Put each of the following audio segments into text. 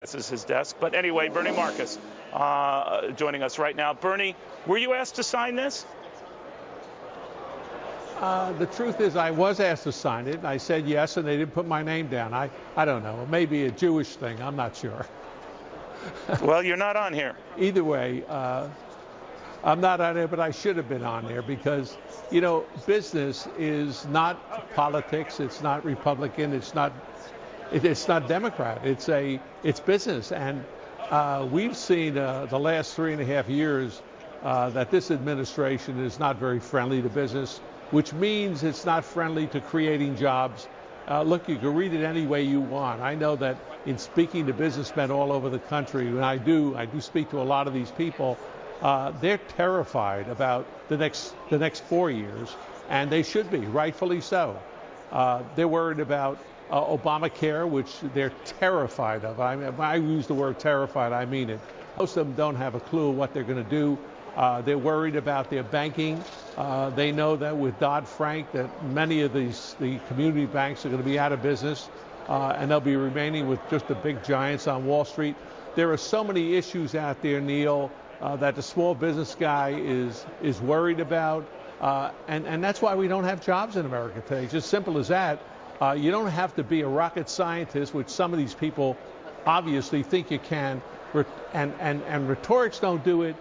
This is his desk. But anyway, Bernie Marcus joining us right now. Bernie, were you asked to sign this? The truth is I was asked to sign it, and I said yes, and they didn't put my name down. I don't know. It may be a Jewish thing. I'm not sure. Well, you're not on here. Either way, I'm not on there, but I should have been on there because, you know, business is not politics. It's not Republican. It's not Democrat. It's business. And we've seen the last 3.5 years that this administration is not very friendly to business, which means it's not friendly to creating jobs. Look, you can read it any way you want. I know that in speaking to businessmen all over the country, and I do speak to a lot of these people, they're terrified about the next 4 years, and they should be, rightfully so. They're worried about Obamacare, which they're terrified of. When I use the word terrified, I mean it. Most of them don't have a clue what they're going to do. They're worried about their banking. They know that with Dodd-Frank that many of the community banks are going to be out of business, and they'll be remaining with just the big giants on Wall Street. There are so many issues out there, Neil, that the small business guy is worried about, and that's why we don't have jobs in America today. It's just simple as that. You don't have to be a rocket scientist, which some of these people obviously think you can, and rhetorics don't do it.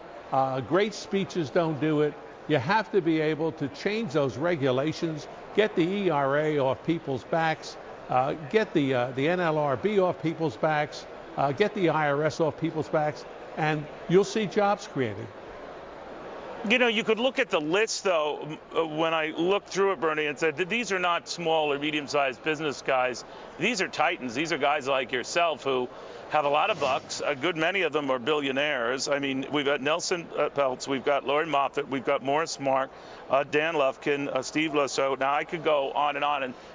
Great speeches don't do it. You have to be able to change those regulations, get the ERA off people's backs, get the NLRB off people's backs, get the IRS off people's backs, and you'll see jobs created. You know, you could look at the list, though, when I looked through it, Bernie, and said that these are not small or medium-sized business guys. These are titans. These are guys like yourself who have a lot of bucks. A good many of them are billionaires. I mean, we've got Nelson Peltz, we've got Lori Moffat, we've got Morris Mark, Dan Lufkin, Steve Lasso. Now, I could go on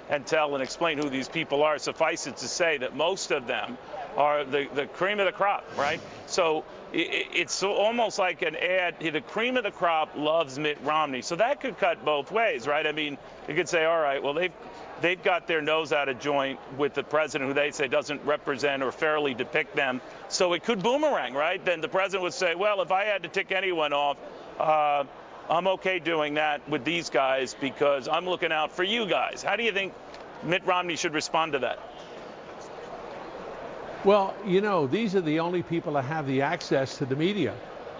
and tell and explain who these people are. Suffice it to say that most of them are the cream of the crop, right? So it's almost like an ad. The cream of the crop loves Mitt Romney. So that could cut both ways, right? I mean, you could say, all right, well, they've got their nose out of joint with the president, who they say doesn't represent or fairly depict them. So it could boomerang, right? Then the president would say, well, if I had to tick anyone off, I'm okay doing that with these guys because I'm looking out for you guys. How do you think Mitt Romney should respond to that? Well, you know, these are the only people that have the access to the media.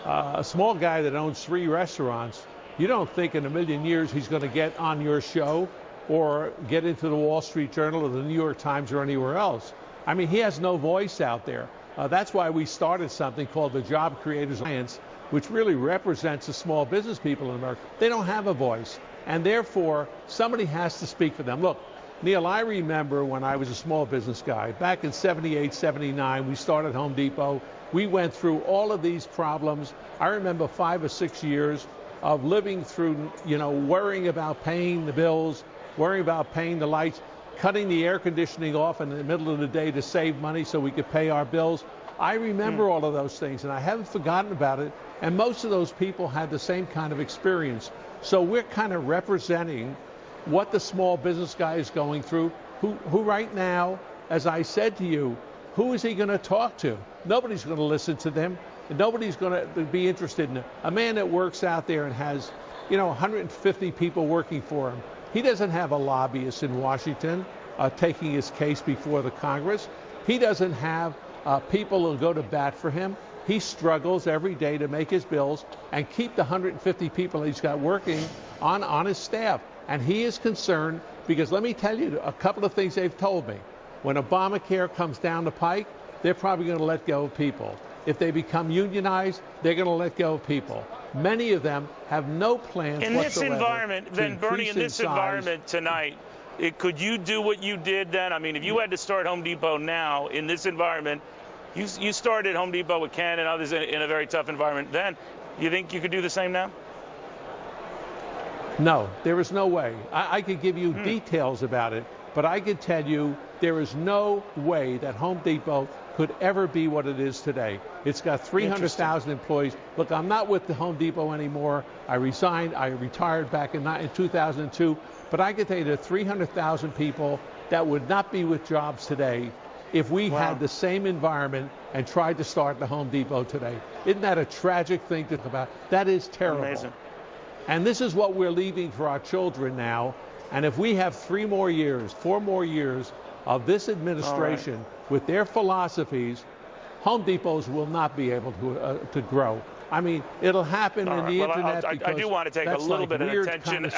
A small guy that owns 3 restaurants, you don't think in a million years he's going to get on your show or get into the Wall Street Journal or the New York Times or anywhere else. I mean, he has no voice out there. That's why we started something called the Job Creators Alliance, which really represents the small business people in America. They don't have a voice, and therefore somebody has to speak for them. Look, Neil, I remember when I was a small business guy, back in 78, 79, we started Home Depot. We went through all of these problems. I remember 5 or 6 years of living through, you know, worrying about paying the bills, worrying about paying the lights, cutting the air conditioning off in the middle of the day to save money so we could pay our bills. I remember all of those things, and I haven't forgotten about it. And most of those people had the same kind of experience. So we're kind of representing what the small business guy is going through, who right now, as I said to you, who is he going to talk to? Nobody's going to listen to them. Nobody's going to be interested in it. A man that works out there and has, you know, 150 people working for him. He doesn't have a lobbyist in Washington taking his case before the Congress. He doesn't have people who go to bat for him. He struggles every day to make his bills and keep the 150 people he's got working on his staff. And he is concerned because let me tell you a couple of things they've told me. When Obamacare comes down the pike, they're probably going to let go of people. If they become unionized, they're going to let go of people. Many of them have no plans in whatsoever. This environment, then, Bernie, in this environment tonight, could you do what you did then? I mean, if you had to start Home Depot now in this environment, you started Home Depot with Ken and others in a very tough environment then. You think you could do the same now? No, there is no way. I could give you details about it, but I can tell you there is no way that Home Depot could ever be what it is today. It's got 300,000 employees. Look, I'm not with the Home Depot anymore. I resigned. I retired back in 2002. But I can tell you there are 300,000 people that would not be with jobs today if we Wow. had the same environment and tried to start the Home Depot today. Isn't that a tragic thing to think about? That is terrible. Amazing. And this is what we're leaving for our children now. And if we have 4 more years of this administration with their philosophies, Home Depots will not be able to grow. I mean, it'll happen in the internet I do want to take a little bit of attention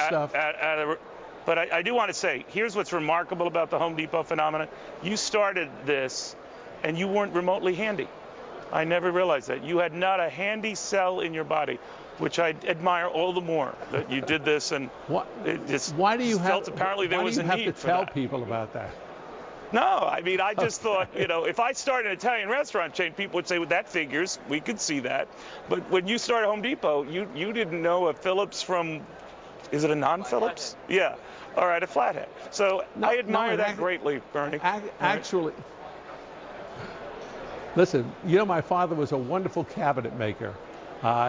but I do want to say, here's what's remarkable about the Home Depot phenomenon. You started this, and you weren't remotely handy. I never realized that. You had not a handy cell in your body, which I admire all the more that you did this. And why do you have apparently there was a need to for tell that. people about that? No, I mean, I just thought, if I started an Italian restaurant chain, people would say, well, that figures. We could see that. But when you started Home Depot, you didn't know a Phillips from, is it a non-Phillips? Yeah. All right, a flathead. So I admire that greatly, Bernie. Actually, listen, my father was a wonderful cabinet maker.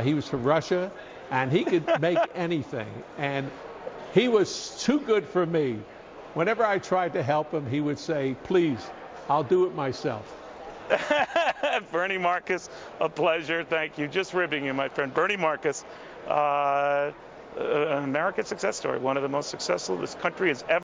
He was from Russia, and he could make anything. And he was too good for me. Whenever I tried to help him, he would say, please, I'll do it myself. Bernie Marcus, a pleasure. Thank you. Just ribbing you, my friend. Bernie Marcus, an American success story, one of the most successful this country has ever